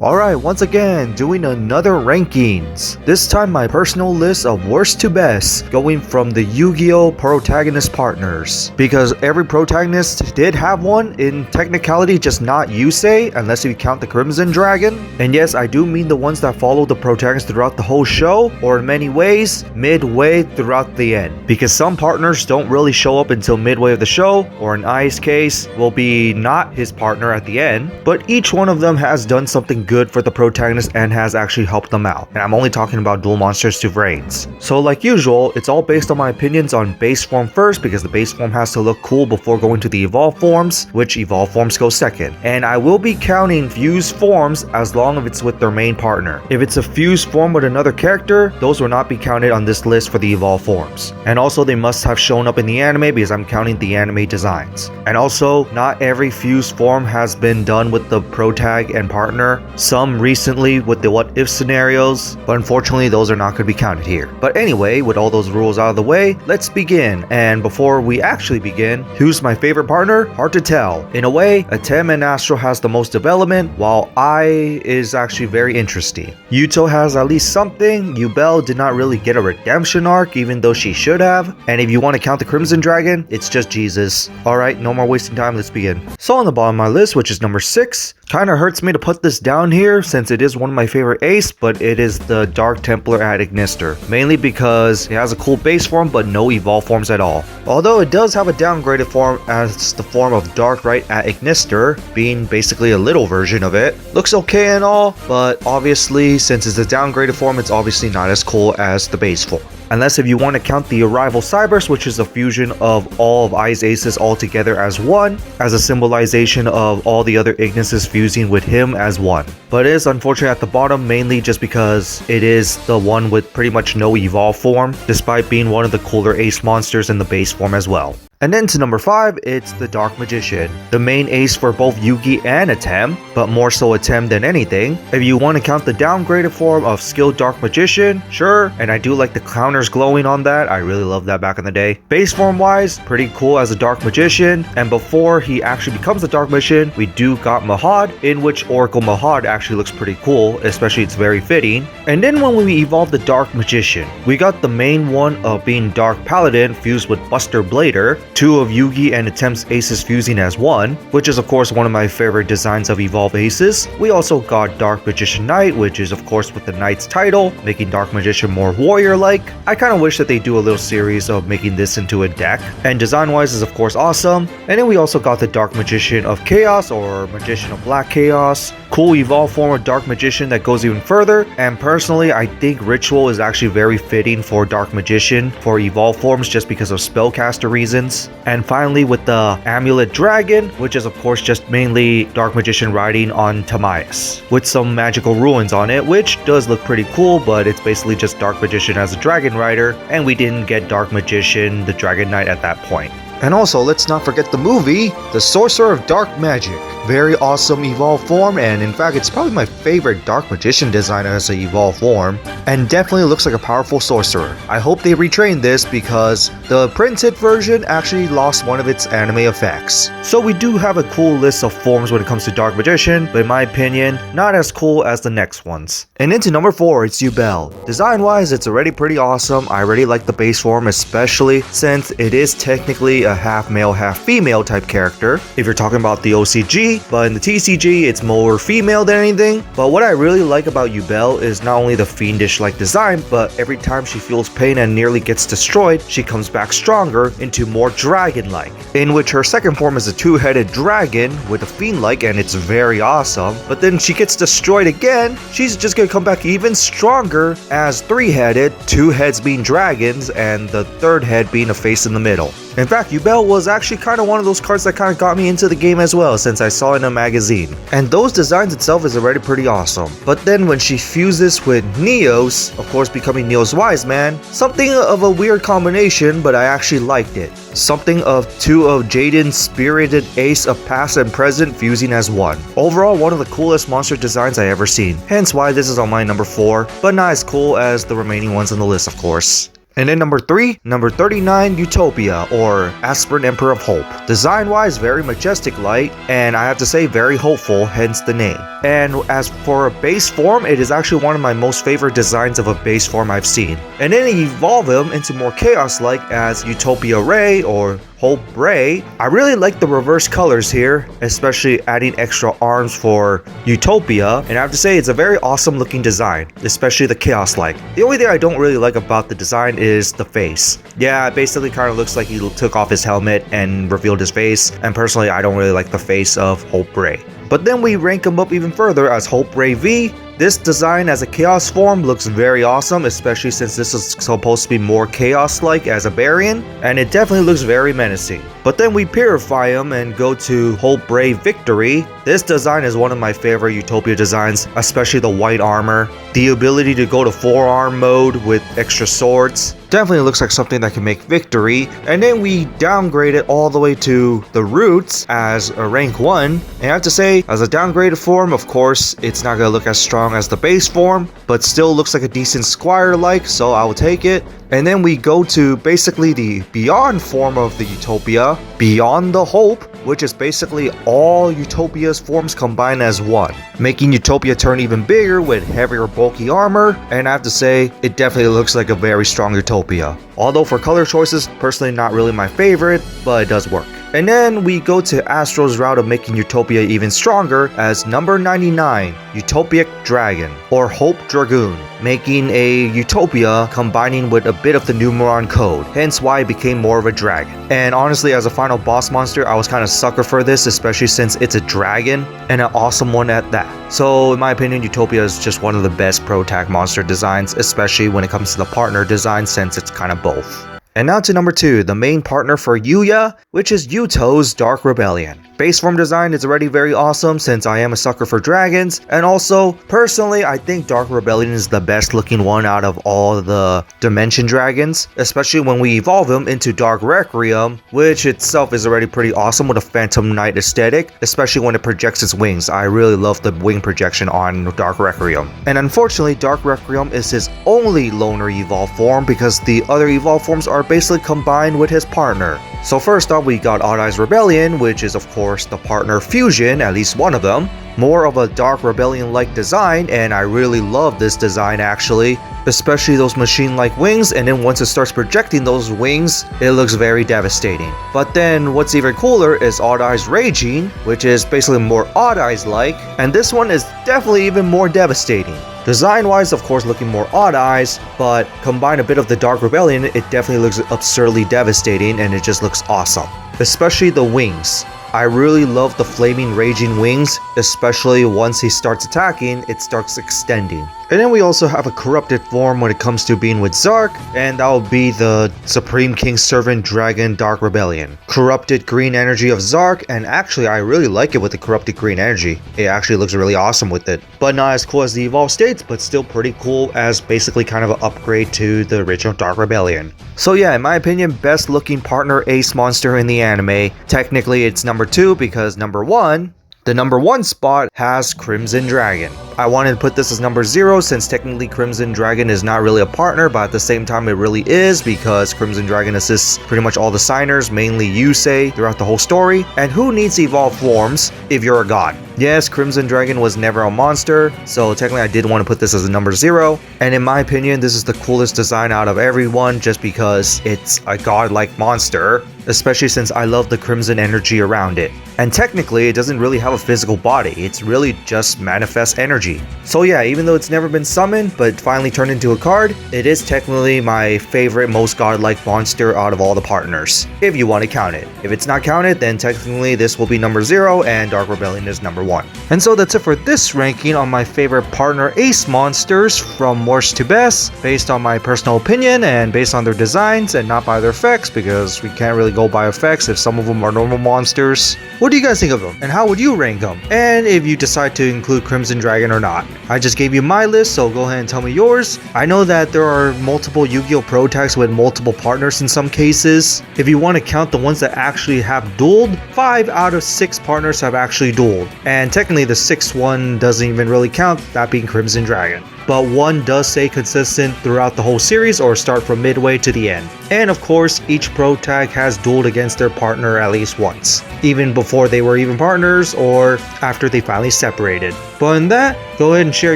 Alright, once again, doing another rankings. This time my personal list of worst to best, going from the Yu-Gi-Oh! Protagonist partners. Because every protagonist did have one, in technicality just not Yusei, unless you count the Crimson Dragon. And yes, I do mean the ones that follow the protagonist throughout the whole show, or in many ways, midway throughout the end. Because some partners don't really show up until midway of the show, or in Ai's case, will be not his partner at the end. But each one of them has done something good for the protagonist and has actually helped them out. And I'm only talking about dual monsters to Vrains. So like usual, it's all based on my opinions on base form first, because the base form has to look cool before going to the evolved forms, which evolved forms go second. And I will be counting fused forms as long as it's with their main partner. If it's a fused form with another character, those will not be counted on this list for the evolved forms. And also they must have shown up in the anime, because I'm counting the anime designs. And also, not every fused form has been done with the protag and partner. Some recently with the what if scenarios, but unfortunately those are not going to be counted here. But anyway, with all those rules out of the way, let's begin. And before we actually begin, who's my favorite partner? Hard to tell. In a way, Atem and Astro has the most development, while Ai is actually very interesting. Yuto has at least something. Yubel did not really get a redemption arc, even though she should have. And if you want to count the Crimson Dragon, it's just Jesus. Alright, no more wasting time, let's begin. So on the bottom of my list, which is number 6, kinda hurts me to put this down here since it is one of my favorite ace, but it is the Dark Templar at Ignister. Mainly because it has a cool base form but no evolved forms at all. Although it does have a downgraded form as the form of Dark Right at Ignister, being basically a little version of it. Looks okay and all, but obviously since it's a downgraded form, it's obviously not as cool as the base form. Unless if you want to count the Arrival Cyberse, which is a fusion of all of Ai's aces all together as one, as a symbolization of all the other Ignises fusing with him as one. But it is unfortunate at the bottom, mainly just because it is the one with pretty much no evolve form, despite being one of the cooler ace monsters in the base form as well. And then to number 5, it's the Dark Magician, the main ace for both Yugi and Atem, but more so Atem than anything. If you want to count the downgraded form of skilled Dark Magician, sure, and I do like the counters glowing on that, I really loved that back in the day. Base form wise, pretty cool as a Dark Magician, and before he actually becomes a Dark Magician, we do got Mahad, in which Oracle Mahad actually looks pretty cool, especially it's very fitting. And then when we evolved the Dark Magician, we got the main one of being Dark Paladin fused with Buster Blader, 2 of Yugi and Atem's aces fusing as one, which is of course one of my favorite designs of evolved aces. We also got Dark Magician Knight, which is of course with the Knight's title, making Dark Magician more warrior-like. I kind of wish that they do a little series of making this into a deck, and design-wise is of course awesome. And then we also got the Dark Magician of Chaos, or Magician of Black Chaos. Cool evolved form of Dark Magician that goes even further, and personally I think Ritual is actually very fitting for Dark Magician for evolved forms just because of spellcaster reasons. And finally with the Amulet Dragon, which is of course just mainly Dark Magician riding on Tamias, with some magical ruins on it, which does look pretty cool, but it's basically just Dark Magician as a dragon rider, and we didn't get Dark Magician the Dragon Knight at that point. And also, let's not forget the movie, The Sorcerer of Dark Magic. Very awesome evolved form, and in fact it's probably my favorite Dark Magician design as an evolved form, and definitely looks like a powerful sorcerer. I hope they retrain this because the printed version actually lost one of its anime effects. So we do have a cool list of forms when it comes to Dark Magician, but in my opinion, not as cool as the next ones. And into number 4, it's Yubel. Design wise, it's already pretty awesome. I already like the base form, especially since it is technically a half male half female type character if you're talking about the OCG, but in the TCG it's more female than anything. But what I really like about Yubel is not only the fiendish like design, but every time she feels pain and nearly gets destroyed, she comes back stronger into more dragon like, in which her second form is a 2-headed dragon with a fiend like, and it's very awesome. But then she gets destroyed again, she's just gonna come back even stronger as 3-headed, 2 heads being dragons and the 3rd head being a face in the middle. In fact, Yubel was actually kind of one of those cards that kind of got me into the game as well, since I saw it in a magazine. And those designs itself is already pretty awesome. But then when she fuses with Neos, of course becoming Neos Wise Man, something of a weird combination, but I actually liked it. Something of 2 of Jaden's spirited ace of past and present fusing as one. Overall, one of the coolest monster designs I ever seen. Hence why this is on my number 4, but not as cool as the remaining ones on the list of course. And then number 3, number 39, Utopia, or Aspirin Emperor of Hope. Design-wise, very majestic light, and I have to say very hopeful, hence the name. And as for a base form, it is actually one of my most favorite designs of a base form I've seen. And then evolve him into more chaos-like as Utopia Ray or Hope Ray. I really like the reverse colors here, especially adding extra arms for Utopia, and I have to say it's a very awesome looking design, especially the chaos-like. The only thing I don't really like about the design is the face. Yeah, it basically kind of looks like he took off his helmet and revealed his face, and personally I don't really like the face of Hope Ray. But then we rank him up even further as Hope Ray V. This design as a chaos form looks very awesome, especially since this is supposed to be more chaos-like as a Barian, and it definitely looks very menacing. But then we purify him and go to Hope Ray Victory. This design is one of my favorite Utopia designs, especially the white armor. The ability to go to forearm mode with extra swords. Definitely looks like something that can make Victory. And then we downgrade it all the way to the Roots as a rank 1. And I have to say, as a downgraded form, of course, it's not going to look as strong as the base form, but still looks like a decent Squire-like, so I will take it. And then we go to basically the Beyond form of the Utopia, Beyond the Hope, which is basically all Utopia's forms combined as one, making Utopia turn even bigger with heavier bulky armor, and I have to say, it definitely looks like a very strong Utopia. Although for color choices, personally not really my favorite, but it does work. And then we go to Astro's route of making Utopia even stronger as number 99, Utopic Dragon, or Hope Dragoon, making a Utopia combining with a bit of the Numeron code, hence why it became more of a dragon. And honestly, as a final boss monster, I was kind of sucker for this, especially since it's a dragon, and an awesome one at that. So in my opinion, Utopia is just one of the best Protag monster designs, especially when it comes to the partner design, since it's kind of both. And now to number 2, the main partner for Yuya, which is Yuto's Dark Rebellion. Base form design is already very awesome since I am a sucker for dragons, and also, personally, I think Dark Rebellion is the best looking one out of all the Dimension Dragons, especially when we evolve him into Dark Requiem, which itself is already pretty awesome with a Phantom Knight aesthetic, especially when it projects its wings. I really love the wing projection on Dark Requiem. And unfortunately, Dark Requiem is his only loner evolve form because the other evolve forms are basically combined with his partner. So first up, we got Odd Eyes Rebellion, which is of course the partner fusion, at least one of them. More of a Dark Rebellion-like design, and I really love this design actually, especially those machine-like wings, and then once it starts projecting those wings, it looks very devastating. But then what's even cooler is Odd Eyes Raging, which is basically more Odd Eyes-like, and this one is definitely even more devastating. Design-wise, of course, looking more Odd Eyes, but combine a bit of the Dark Rebellion, it definitely looks absurdly devastating, and it just looks awesome. Especially the wings. I really love the flaming raging wings, especially once he starts attacking, it starts extending. And then we also have a corrupted form when it comes to being with Zark, and that will be the Supreme King Servant Dragon Dark Rebellion. Corrupted green energy of Zark, and actually I really like it with the corrupted green energy. It actually looks really awesome with it. But not as cool as the evolved states, but still pretty cool as basically kind of an upgrade to the original Dark Rebellion. So yeah, in my opinion, best looking partner ace monster in the anime. Technically it's number 2 because number 1, the number 1 spot has Crimson Dragon. I wanted to put this as number 0 since technically Crimson Dragon is not really a partner, but at the same time it really is because Crimson Dragon assists pretty much all the signers, mainly Yusei, throughout the whole story. And who needs evolved forms if you're a god? Yes, Crimson Dragon was never a monster, so technically I did want to put this as a number 0. And in my opinion, this is the coolest design out of everyone just because it's a godlike monster, especially since I love the crimson energy around it. And technically, it doesn't really have a physical body, it's really just manifest energy. So yeah, even though it's never been summoned, but finally turned into a card, it is technically my favorite, most godlike monster out of all the partners, if you want to count it. If it's not counted, then technically this will be number 0, and Dark Rebellion is number 1. And so that's it for this ranking on my favorite partner ace monsters from worst to best, based on my personal opinion and based on their designs and not by their effects, because we can't really go by effects if some of them are normal monsters. What do you guys think of them, and how would you rank them? And if you decide to include Crimson Dragon or not. I just gave you my list, so go ahead and tell me yours. I know that there are multiple Yu-Gi-Oh! Protags with multiple partners in some cases. If you want to count the ones that actually have dueled, 5 out of 6 partners have actually dueled. And technically the 6th one doesn't even really count, that being Crimson Dragon. but one does stay consistent throughout the whole series or start from midway to the end. And of course, each protag has dueled against their partner at least once, even before they were even partners or after they finally separated. But in that, go ahead and share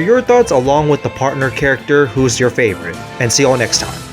your thoughts along with the partner character who's your favorite, and see you all next time.